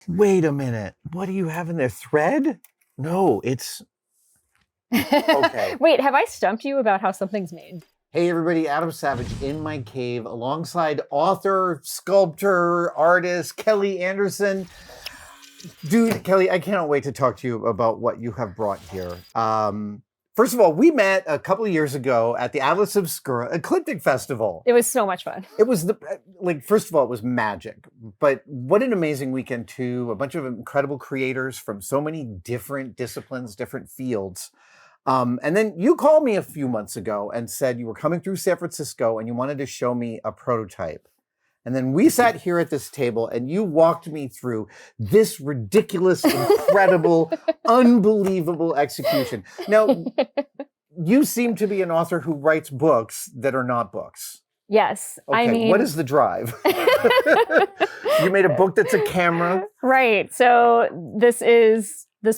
Wait a minute. What do you have in there? Thread? No, it's okay. Wait, have I stumped you about how something's made? Hey everybody, Adam Savage in my cave alongside author, sculptor, artist, Kelli Anderson. Dude, Kelli, I cannot wait to talk to you about what you have brought here. First of all, we met a couple of years ago at the Atlas Obscura Ecliptic Festival. It was so much fun. It was first of all, it was magic. But what an amazing weekend too. A bunch of incredible creators from so many different disciplines, different fields. And then you called me a few months ago and said you were coming through San Francisco and you wanted to show me a prototype. And then we sat here at this table and you walked me through this ridiculous, incredible, unbelievable execution. Now, you seem to be an author who writes books that are not books. Yes. Okay, I mean, what is the drive? You made a book that's a camera. Right. So this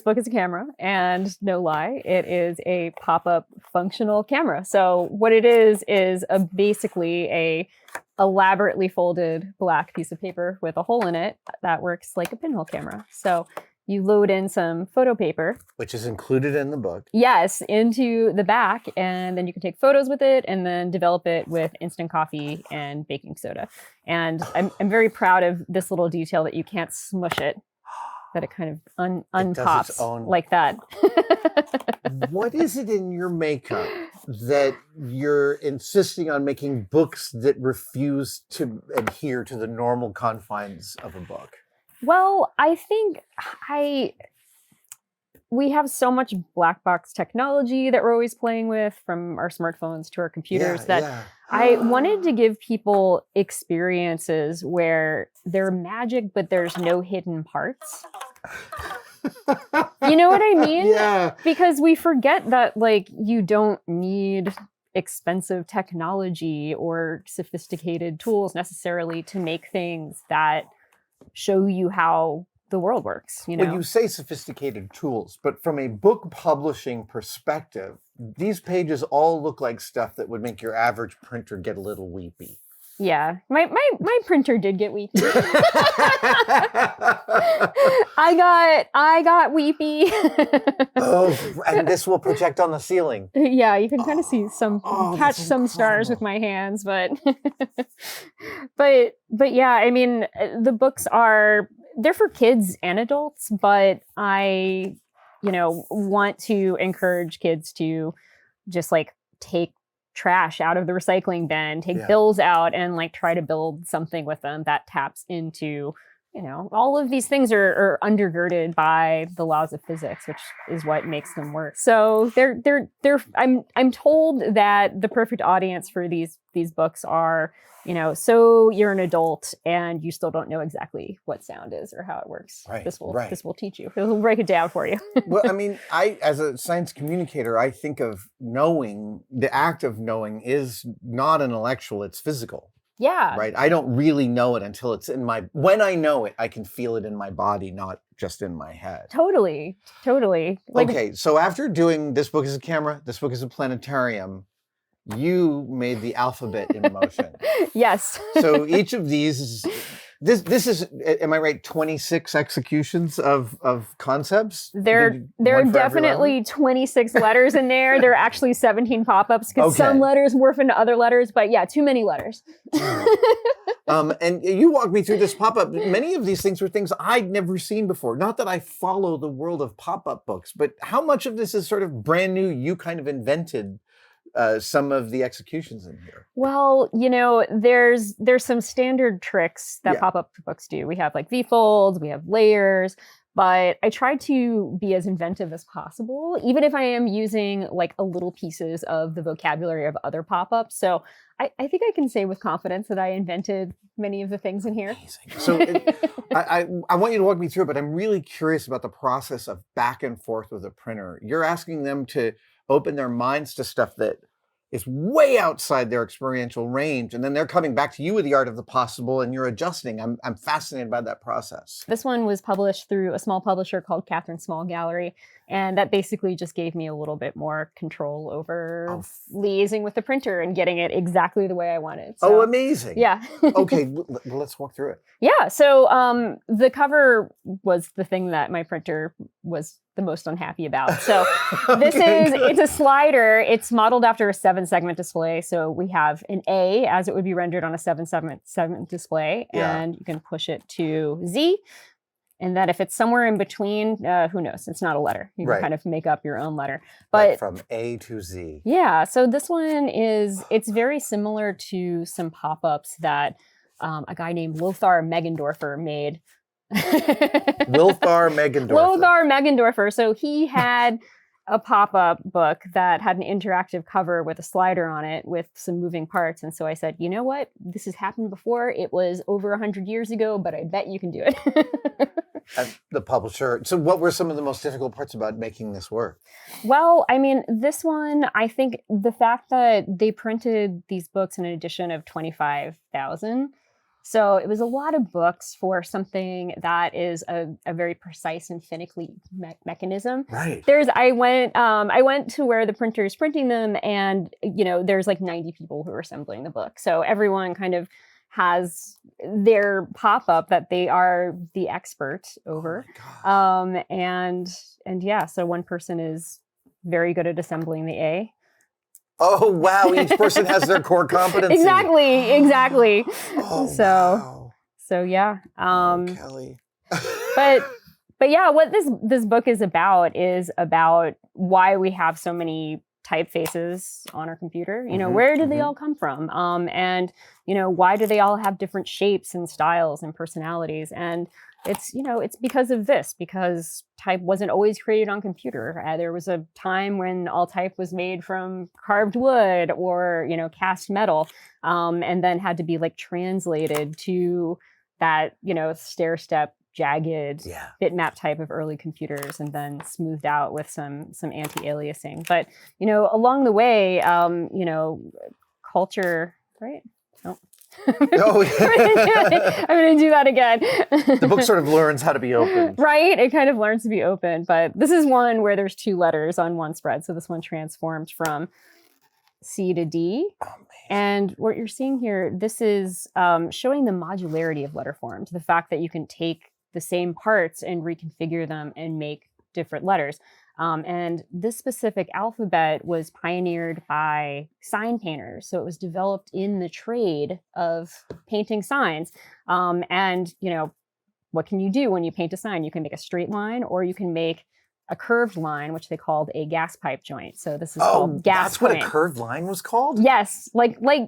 book is a camera, and no lie, it is a pop-up functional camera. So what it is basically a elaborately folded black piece of paper with a hole in it that works like a pinhole camera. So you load in some photo paper, which is included in the book. Yes, into the back, and then you can take photos with it and then develop it with instant coffee and baking soda. And I'm very proud of this little detail that you can't smush it, that it kind of unpops like that. What is it in your makeup that you're insisting on making books that refuse to adhere to the normal confines of a book? Well, I think we have so much black box technology that we're always playing with, from our smartphones to our computers, I wanted to give people experiences where they're magic, but there's no hidden parts. You know what I mean? Yeah. Because we forget that, like, you don't need expensive technology or sophisticated tools necessarily to make things that show you how the world works. You know, Well, you say sophisticated tools, but from a book publishing perspective, these pages all look like stuff that would make your average printer get a little weepy. Yeah, my printer did get weepy. I got weepy. Oh, and this will project on the ceiling. Yeah, you can kind of see catch some stars with incredible. my hands, but but yeah, I mean, the books they're for kids and adults, but I, want to encourage kids to just like take trash out of the recycling bin, take bills out, and like try to build something with them that taps into, all of these things are undergirded by the laws of physics, which is what makes them work. So I'm told that the perfect audience for these books are, so you're an adult and you still don't know exactly what sound is or how it works. Right, this will teach you. It will break it down for you. Well, I mean, as a science communicator, I think of knowing, the act of knowing is not intellectual, it's physical. Yeah. Right. I don't really know it until it's when I know it, I can feel it in my body, not just in my head. Totally. Okay. So after doing this book is a camera, this book is a planetarium, you made the alphabet in motion. Yes. So each of these this is, am I right, 26 executions of concepts? There are definitely 26 letters in there. There are actually 17 pop-ups because some letters morph into other letters, but yeah, too many letters. And you walked me through this pop-up. Many of these things were things I'd never seen before. Not that I follow the world of pop-up books, but how much of this is sort of brand new? You kind of invented some of the executions in here. Well, there's some standard tricks that pop-up books do. We have like V-folds, we have layers, but I try to be as inventive as possible, even if I am using like a little pieces of the vocabulary of other pop-ups. So I think I can say with confidence that I invented many of the things in here. Amazing. So I want you to walk me through it, but I'm really curious about the process of back and forth with a printer. You're asking them to open their minds to stuff that is way outside their experiential range, and then they're coming back to you with the art of the possible, and you're adjusting. I'm fascinated by that process. This one was published through a small publisher called Catherine Small Gallery, and that basically just gave me a little bit more control over liaising with the printer and getting it exactly the way I wanted. So, amazing. Yeah. Okay, well, let's walk through it. Yeah, so the cover was the thing that my printer was the most unhappy about. So it's a slider. It's modeled after a 7-segment display. So we have an A as it would be rendered on a 7-segment display, and you can push it to Z. And then if it's somewhere in between, who knows? It's not a letter. You can kind of make up your own letter. But from A to Z. Yeah, so this one it's very similar to some pop-ups that a guy named Lothar Meggendorfer made. Lothar Meggendorfer. So he had a pop-up book that had an interactive cover with a slider on it with some moving parts. And so I said, you know what? This has happened before. It was over 100 years ago, but I bet you can do it. The publisher. So what were some of the most difficult parts about making this work? Well, I mean, this one, I think the fact that they printed these books in an edition of 25,000. So it was a lot of books for something that is a very precise and finicky mechanism. Right. I went to where the printer is printing them, and there's like 90 people who are assembling the book. So everyone kind of has their pop-up that they are the expert over. And yeah, so one person is very good at assembling the A. Oh, wow. Each person has their core competency. Exactly. Oh, so yeah. Kelli. but yeah, what this book is about why we have so many typefaces on our computer. Where did they all come from? And why do they all have different shapes and styles and personalities? And it's because of this, because type wasn't always created on computer. There was a time when all type was made from carved wood or, cast metal, and then had to be like translated to that, stair-step, jagged bitmap type of early computers, and then smoothed out with some anti-aliasing. But, along the way, culture, right? Oh, yeah. I'm going to do that again. The book sort of learns how to be open. Right? It kind of learns to be open. But this is one where there's 2 letters on one spread. So this one transformed from C to D. And what you're seeing here, this is showing the modularity of letter forms. The fact that you can take the same parts and reconfigure them and make different letters. And this specific alphabet was pioneered by sign painters. So it was developed in the trade of painting signs. And, what can you do when you paint a sign? You can make a straight line, or you can make a curved line, which they called a gas pipe joint. So this is called gas that's what piping. A curved line was called? Yes. Like a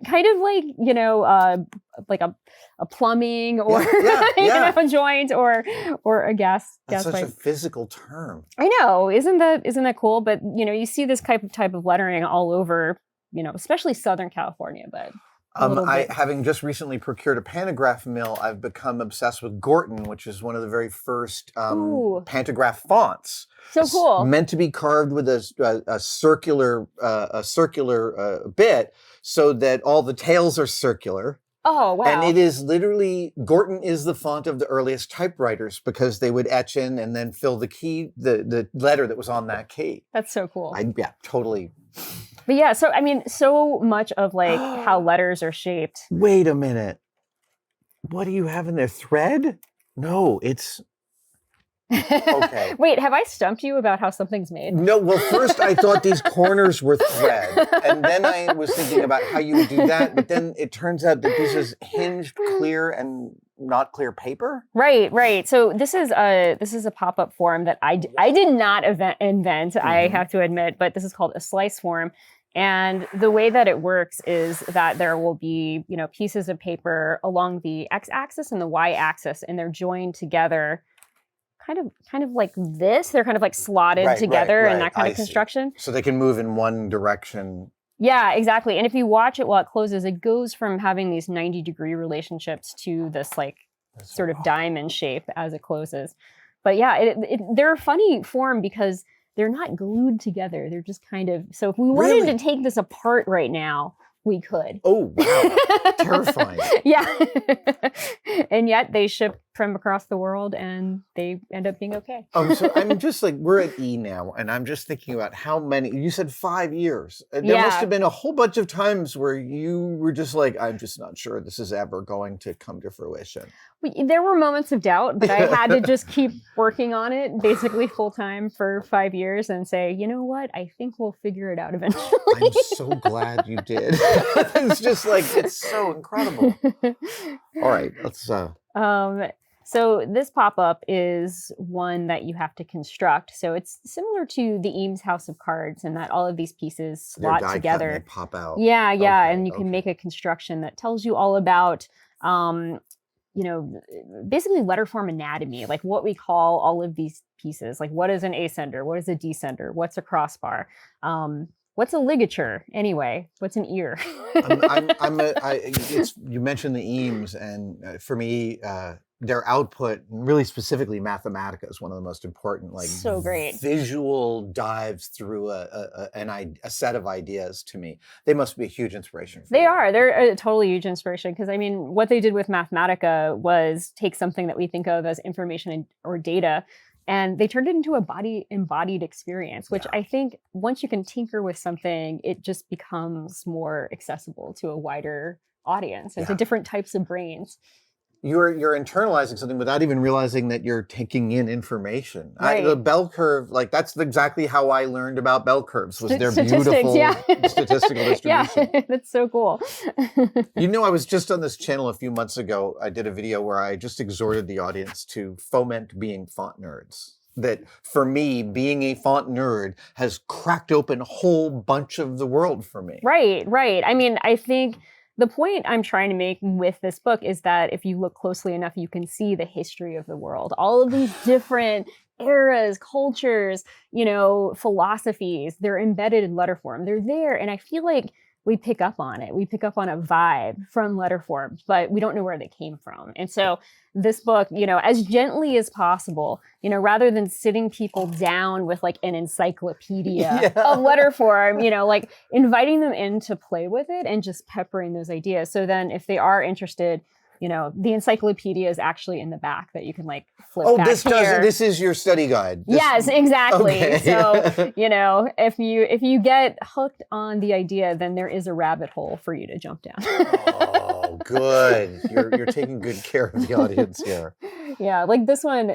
plumbing or a joint or a gas That's pipe. such a physical term. I know. Isn't that cool? But you see this type of lettering all over, especially Southern California, but having just recently procured a pantograph mill, I've become obsessed with Gorton, which is one of the very first pantograph fonts. So cool. Meant to be carved with a circular bit, so that all the tails are circular. Oh, wow. And it is literally, Gorton is the font of the earliest typewriters, because they would etch in and then fill the key, the letter that was on that key. That's so cool. Totally. But yeah, so I mean, so much of how letters are shaped. Wait a minute. What do you have in there? Thread? No, it's... Okay. Wait, have I stumped you about how something's made? No, well, first I thought these corners were thread, and then I was thinking about how you would do that, but then it turns out that this is hinged, clear, and not clear paper? Right. So this is a pop-up form that I did not invent, I have to admit, but this is called a slice form. And the way that it works is that there will be, pieces of paper along the x-axis and the y-axis, and they're joined together kind of like this. They're kind of like slotted together in that kind of construction. So they can move in one direction. Yeah, exactly. And if you watch it while it closes, it goes from having these 90-degree relationships to this sort of diamond shape as it closes. But yeah, they're a funny form because they're not glued together. They're just kind of, so if we wanted Really? to take this apart right now, we could. Oh, wow. Terrifying. Yeah. And yet they ship from across the world and they end up being okay. So I'm just like, we're at E now, and I'm just thinking about how many, you said 5 years. There must Yeah. have been a whole bunch of times where you were just like, I'm just not sure this is ever going to come to fruition. There were moments of doubt, but I had to just keep working on it basically full time for 5 years and say, you know what? I think we'll figure it out eventually. I'm so glad you did. It's just like, it's so incredible. All right, let's So this pop-up is one that you have to construct. So it's similar to the Eames House of Cards in that all of these pieces slot die cut together. and they pop out. Yeah, Okay, and you can make a construction that tells you all about basically letterform anatomy, like what we call all of these pieces. Like, what is an ascender? What is a descender? What's a crossbar? What's a ligature anyway? What's an ear? You mentioned the Eames, and for me, their output, really specifically Mathematica, is one of the most important, like, so great visual dives through a set of ideas to me. They must be a huge inspiration for you. They're a totally huge inspiration, because I mean, what they did with Mathematica was take something that we think of as information or data, and they turned it into a embodied experience, which I think once you can tinker with something, it just becomes more accessible to a wider audience and to different types of brains. You're internalizing something without even realizing that you're taking in information. Right. The bell curve, like, that's exactly how I learned about bell curves, was their Statistics, beautiful statistical distribution. Yeah, that's so cool. I was just on this channel a few months ago. I did a video where I just exhorted the audience to foment being font nerds. That for me, being a font nerd has cracked open a whole bunch of the world for me. Right. I mean, I think the point I'm trying to make with this book is that if you look closely enough, you can see the history of the world. All of these different eras, cultures, philosophies, they're embedded in letter form. They're there. And I feel like we pick up on it. We pick up on a vibe from letter forms, but we don't know where they came from. And so this book, as gently as possible, rather than sitting people down with like an encyclopedia of letter form, like inviting them in to play with it and just peppering those ideas. So then if they are interested, the encyclopedia is actually in the back that you can like flip back here. This is your study guide. Yes, exactly. Okay. So, if you get hooked on the idea, then there is a rabbit hole for you to jump down. Oh, good. You're taking good care of the audience here. Yeah, like this one,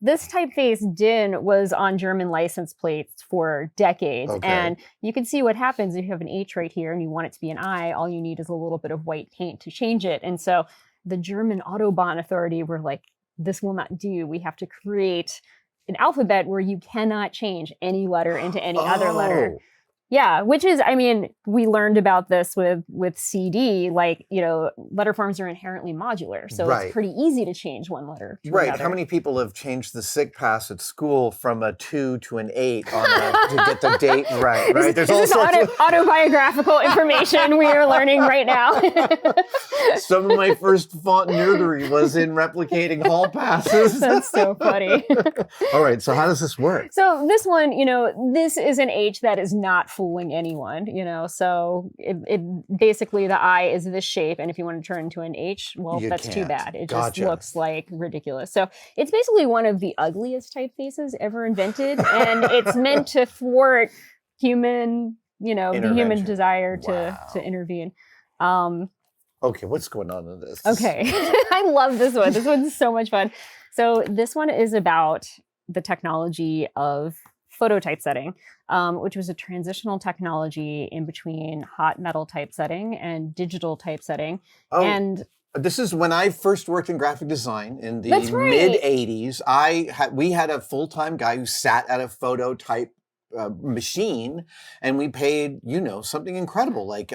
this typeface DIN was on German license plates for decades. Okay. And you can see what happens if you have an H right here and you want it to be an I. All you need is a little bit of white paint to change it. And so the German Autobahn Authority were like, this will not do. We have to create an alphabet where you cannot change any letter into any other letter. Yeah, which is, I mean, we learned about this with CD, like, letter forms are inherently modular. So it's pretty easy to change one letter to another. How many people have changed the SIG pass at school from a 2 to an 8 to get the date right? There's all sorts of autobiographical information we are learning right now. Some of my first font nerdery was in replicating hall passes. That's so funny. All right, so how does this work? So this one, this is an H that is not fooling anyone, so it basically the I is this shape, and if you want to turn into an H, well, that's too bad. It just looks like ridiculous. So it's basically one of the ugliest typefaces ever invented, and it's meant to thwart human, the human desire to intervene. Okay, what's going on in this? Okay, I love this one. This one's so much fun. So this one is about the technology of photo typesetting, which was a transitional technology in between hot metal typesetting and digital typesetting. Oh, and this is when I first worked in graphic design in the mid 80s. We had a full-time guy who sat at a photo type machine, and we paid, something incredible, like,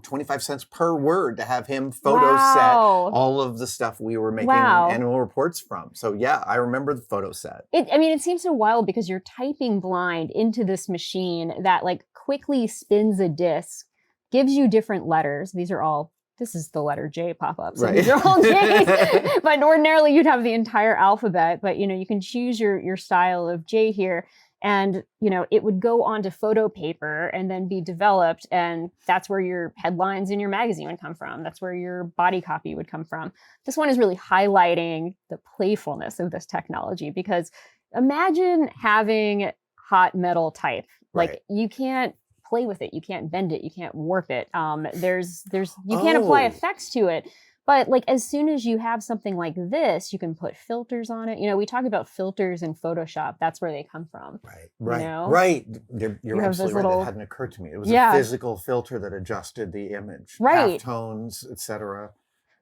25 cents per word to have him photo set all of the stuff we were making annual reports from. So yeah, I remember the photo set. It seems so wild because you're typing blind into this machine that like quickly spins a disc, gives you different letters. These are all this is the letter J pop up. So Right. these are all J's. But ordinarily you'd have the entire alphabet, but you can choose your style of J here. And, it would go onto photo paper and then be developed. And that's where your headlines in your magazine would come from. That's where your body copy would come from. This one is really highlighting the playfulness of this technology, because imagine having hot metal type. Like Right. you can't play with it. You can't bend it. You can't warp it. You can't apply effects to it. But like as soon as you have something like this, you can put filters on it. We talk about filters in Photoshop. That's where they come from. Right. You know? Right. You're have absolutely this right. little- That hadn't occurred to me. It was Yeah. a physical filter that adjusted the image. Right. Halftones, etc.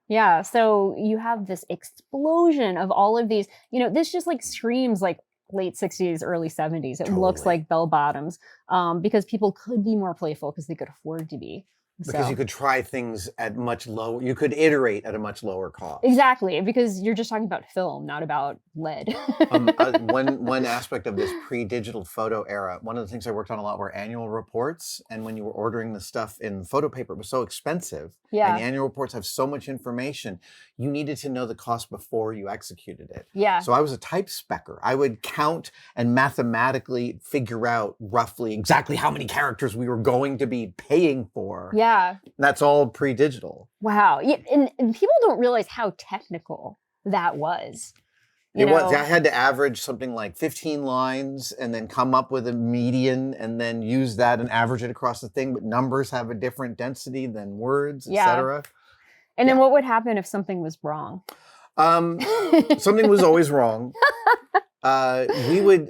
Yeah. So you have this explosion of all of these, this just like screams like late 60s, early 70s. It looks Totally. like bell bottoms, because people could be more playful because they could afford to be. Because So- you could try things at much lower, you could iterate at a much lower cost. Exactly, because you're just talking about film, not about lead. One aspect of this pre-digital photo era, one of the things I worked on a lot were annual reports. And when you were ordering the stuff in photo paper, it was so expensive. Yeah. And annual reports have so much information. You needed to know the cost before you executed it. Yeah. So I was a type specker. I would count and mathematically figure out roughly exactly how many characters we were going to be paying for. Yeah. That's all pre-digital. Wow. Yeah, and people don't realize how technical that was. It was. I had to average something like 15 lines and then come up with a median and then use that and average it across the thing. But numbers have a different density than words, Yeah. etc. And then what would happen if something was wrong? Something was always wrong.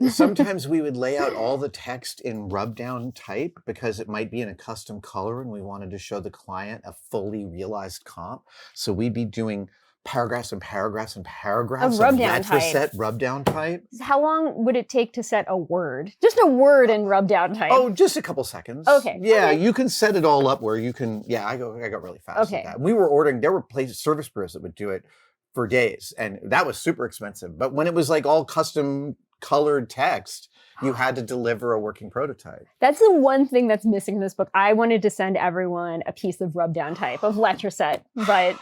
Sometimes we would lay out all the text in rub down type because it might be in a custom color and we wanted to show the client a fully realized comp. So we'd be doing paragraphs and paragraphs and paragraphs Of rub-down type. set rub down type. How long would it take to set a word? Just a word in rub down type. Oh, just a couple seconds. Okay. Yeah, Okay. you can set it all up where you can. Yeah, I got really fast Okay. at that. We were ordering. There were service bureaus that would do it for days, and that was super expensive. But when it was like all custom colored text, you had to deliver a working prototype. That's the one thing that's missing in this book. I wanted to send everyone a piece of rub down type of Letraset, but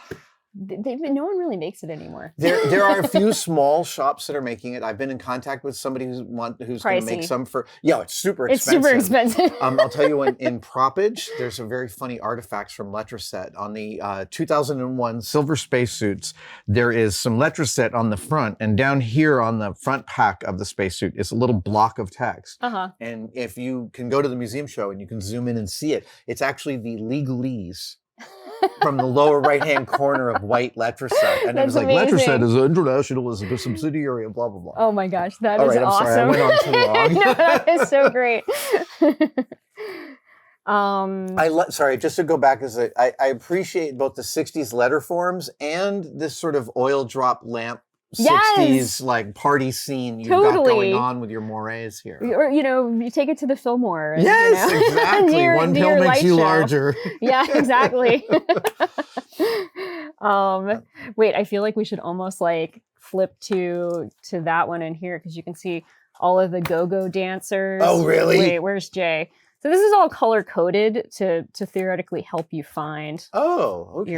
no one really makes it anymore. There are a few small shops that are making it. I've been in contact with somebody who's going to make Pricey. some for. Yeah, it's super It's expensive. super expensive. I'll tell you, in Propage, there's some very funny artifacts from Letraset. On the 2001 silver spacesuits, there is some Letraset on the front, and down here on the front pack of the spacesuit is a little block of text. Uh-huh. And if you can go to the museum show and you can zoom in and see it, it's actually the legalese from the lower right-hand corner of white Letraset. And it was That's like, amazing. Letraset is international, is a subsidiary of blah, blah, blah. Oh my gosh, that All is right, I'm awesome. sorry, I went on too long. No, that is so great. Sorry, just to go back, I appreciate both the 60s letter forms and this sort of oil drop lamp 60s Yes! like party scene you've got Totally. going on with your mores here. Or, you take it to the Fillmore. And, Yes, do exactly. your- One do pill your makes light you show. larger. Yeah, exactly. Wait, I feel like we should almost like flip to that one in here because you can see all of the go-go dancers. Oh, really? Wait, where's Jay? So this is all color coded to theoretically help you find Oh, okay.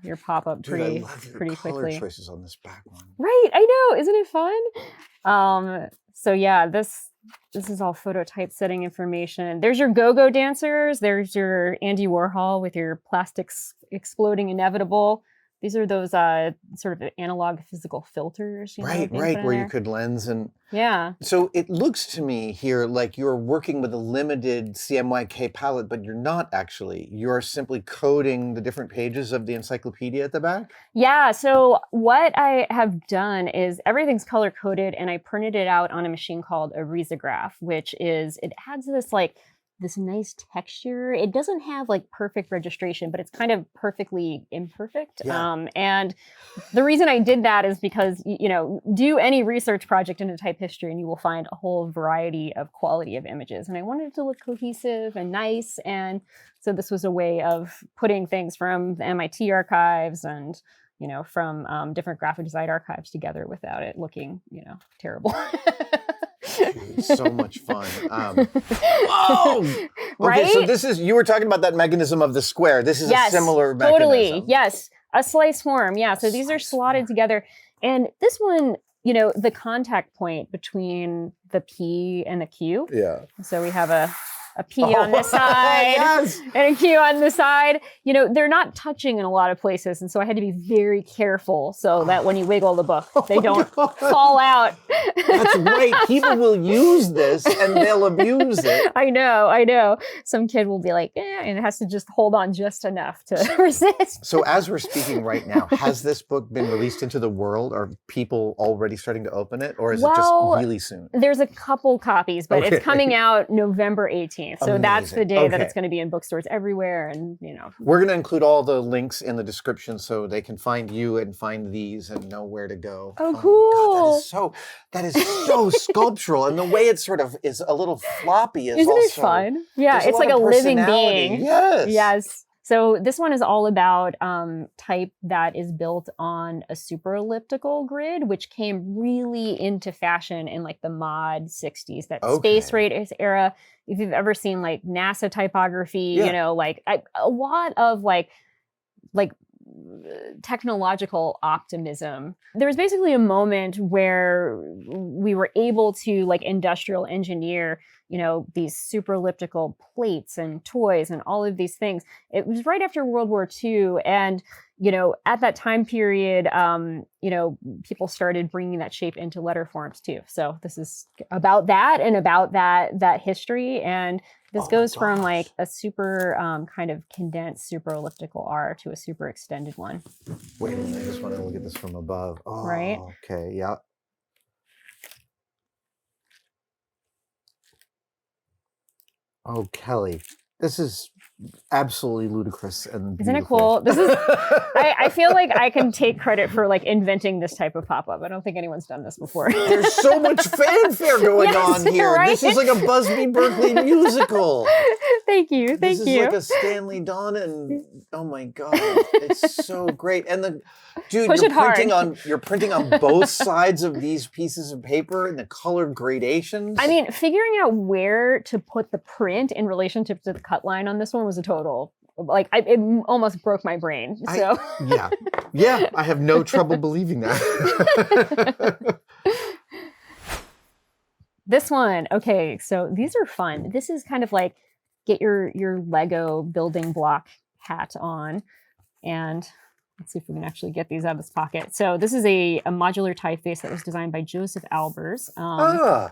your pop-up Dude, I pretty love your pretty color quickly. choices on this back one. Right, I know, isn't it fun? So yeah, this is all photo typesetting information. There's your go-go dancers. There's your Andy Warhol with your plastics exploding inevitable. These are those sort of analog physical filters. Right, where you could lens and... Yeah. So it looks to me here like you're working with a limited CMYK palette, but you're not actually. You're simply coding the different pages of the encyclopedia at the back? Yeah, so what I have done is everything's color coded and I printed it out on a machine called a risograph, which is, it adds this nice texture. It doesn't have like perfect registration, but it's kind of perfectly imperfect. Yeah. And the reason I did that is because, do any research project into type history and you will find a whole variety of quality of images. And I wanted it to look cohesive and nice. And so this was a way of putting things from the MIT archives and, from different graphic design archives together without it looking, terrible. Dude, so much fun. Whoa! Right? Okay, so this is, you were talking about that mechanism of the square. This is a similar mechanism. Totally. Yes. A slice form. Yeah. So these are slotted together. And this one, the contact point between the P and the Q. Yeah. So we have a P on this side and a Q on the side. They're not touching in a lot of places. And so I had to be very careful so that when you wiggle the book, they don't fall out. That's right. People will use this and they'll abuse it. I know. Some kid will be like, and it has to just hold on just enough to resist. So as we're speaking right now, has this book been released into the world? Are people already starting to open it? Or is it just really soon? There's a couple copies, but it's coming out November 18th. So Amazing. That's the day that it's going to be in bookstores everywhere. And, We're going to include all the links in the description so they can find you and find these and know where to go. Oh, cool. God, that is so sculptural. And the way it sort of is a little floppy is Isn't also... it fun? Yeah, it's like a living being. Yes. So this one is all about type that is built on a super elliptical grid, which came really into fashion in like the mod 60s, that space race era. If you've ever seen like NASA typography, a lot of like technological optimism. There was basically a moment where we were able to like industrial engineer, these super elliptical plates and toys and all of these things. It was right after World War II. And, at that time period, people started bringing that shape into letter forms too. So this is about that and about that history. And this goes from like a super kind of condensed super elliptical R to a super extended one. Wait a minute, I just want to look at this from above. Oh, right? Okay, yeah. Oh, Kelli, this is absolutely ludicrous and Isn't it beautiful. cool? This is I feel like I can take credit for like inventing this type of pop-up. I don't think anyone's done this before. There's so much fanfare going on here. Right? This is like a Busby Berkeley musical. Thank you. This is like a Stanley Donen. Oh my God, it's so great. And dude, you're printing on both sides of these pieces of paper and the colored gradations. I mean, figuring out where to put the print in relationship to the cut line on this one was a total, it almost broke my brain. So yeah, I have no trouble believing that. This one, okay, so these are fun. This is kind of like get your Lego building block hat on, and let's see if we can actually get these out of this pocket. So this is a modular typeface that was designed by Joseph Albers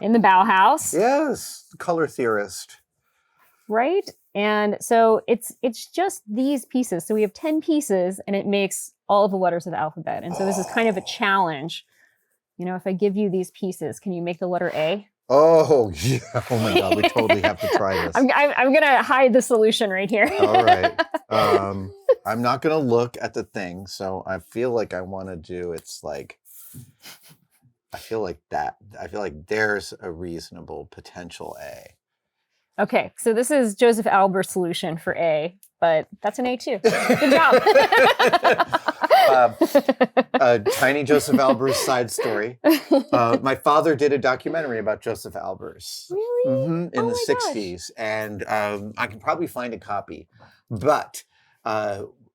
in the BauHaus. Yes, color theorist. Right? And so it's just these pieces. So we have 10 pieces and it makes all of the letters of the alphabet. And so this is kind of a challenge. If I give you these pieces, can you make the letter A? Oh, yeah. Oh my God, we totally have to try this. I'm going to hide the solution right here. All right. I'm not going to look at the thing. So I feel like I want to do, I feel like there's a reasonable potential A. Okay, so this is Joseph Albers' solution for A, but that's an A too. Good job. A tiny Joseph Albers side story. My father did a documentary about Joseph Albers. Really? In the 60s. And I can probably find a copy. But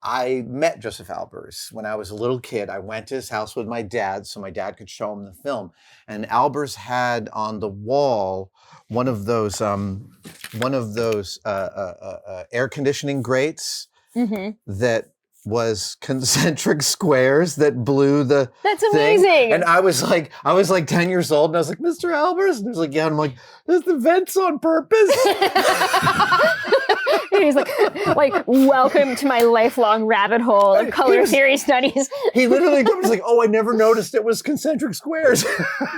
I met Joseph Albers when I was a little kid. I went to his house with my dad so my dad could show him the film. And Albers had on the wall one of those air conditioning grates that was concentric squares that blew the That's thing. amazing. And I was like 10 years old and I was like, Mr. Albers? And he was like, yeah. And I'm like, is the vents on purpose? And he's like, welcome to my lifelong rabbit hole of color theory studies. He literally was like, oh, I never noticed it was concentric squares.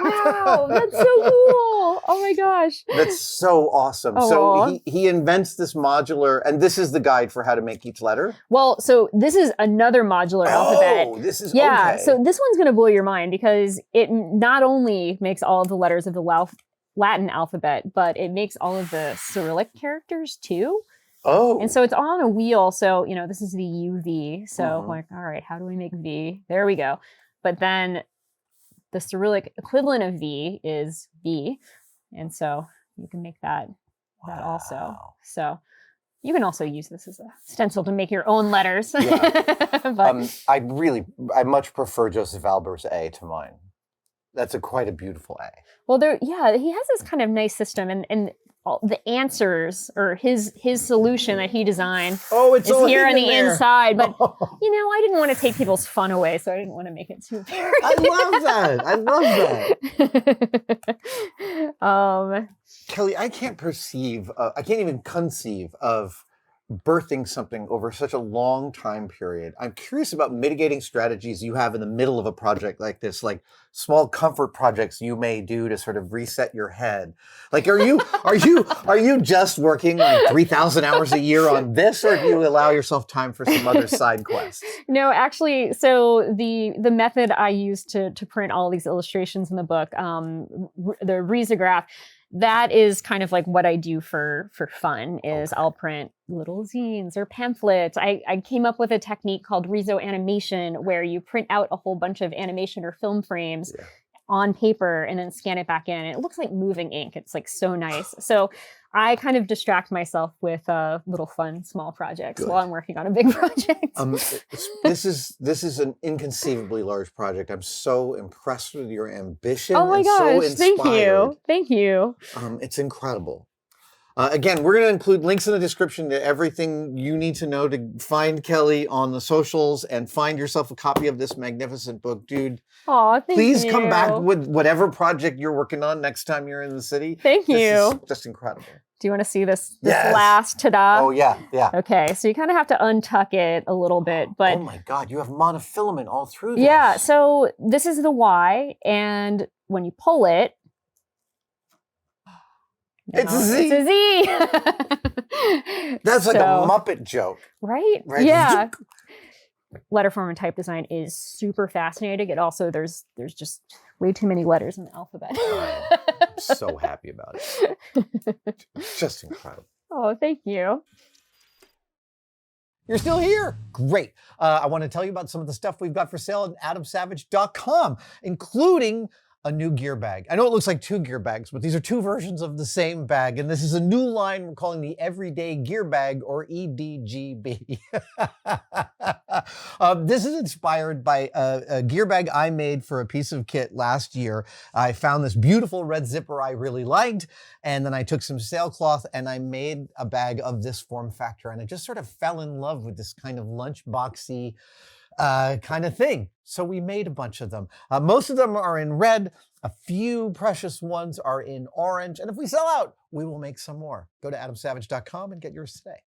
Wow, that's so cool. Oh my gosh. That's so awesome. Aww. So he invents this modular, and this is the guide for how to make each letter? Well, so this is another modular alphabet. Oh, this is okay. So this one's going to blow your mind because it not only makes all of the letters of the Latin alphabet, but it makes all of the Cyrillic characters too. Oh. And so it's all on a wheel. So, this is the UV. So I'm like, all right, how do we make V? There we go. But then the Cyrillic equivalent of V is V. And so you can make that also. Wow. So you can also use this as a stencil to make your own letters. Yeah. But I much prefer Joseph Albert's A to mine. That's quite a beautiful A. well, he has this kind of nice system, and all the answers or his solution that he designed It's is all here on hidden the there. inside. But I didn't want to take people's fun away, so I didn't want to make it too apparent. I love that. I love that. Kelly, I can't even conceive of birthing something over such a long time period. I'm curious about mitigating strategies you have in the middle of a project like this, like small comfort projects you may do to sort of reset your head. Like, are you just working like 3,000 hours a year on this, or do you allow yourself time for some other side quests? No, actually, so the method I used to print all these illustrations in the book, the risograph, that is kind of like what I do for fun is I'll print little zines or pamphlets. I came up with a technique called riso animation where you print out a whole bunch of animation or film frames on paper and then scan it back in. And it looks like moving ink. It's like so nice. So I kind of distract myself with little fun, small projects while I'm working on a big project. This is an inconceivably large project. I'm so impressed with your ambition. Oh my gosh, so inspired. Thank you. It's incredible. Again, we're going to include links in the description to everything you need to know to find Kelly on the socials and find yourself a copy of this magnificent book, dude. Oh, thank you. Please come back with whatever project you're working on next time you're in the city. Thank you. This is just incredible. Do you want to see this last ta-da? Oh, yeah. Okay, so you kind of have to untuck it a little bit, but... Oh my God, you have monofilament all through this. Yeah, so this is the Y, and when you pull it... It's a Z. It's a Z. That's like a Muppet joke. Right? Yeah. Letterform and type design is super fascinating. It also, there's just way too many letters in the alphabet. I'm so happy about it. Just incredible. Oh, thank you. You're still here? Great. I want to tell you about some of the stuff we've got for sale at adamsavage.com, including a new gear bag. I know it looks like two gear bags, but these are two versions of the same bag. And this is a new line we're calling the Everyday Gear Bag, or EDGB. This is inspired by a gear bag I made for a piece of kit last year. I found this beautiful red zipper I really liked, and then I took some sailcloth and I made a bag of this form factor. And I just sort of fell in love with this kind of lunchboxy kind of thing. So we made a bunch of them. Most of them are in red. A few precious ones are in orange. And if we sell out, we will make some more. Go to adamsavage.com and get yours today.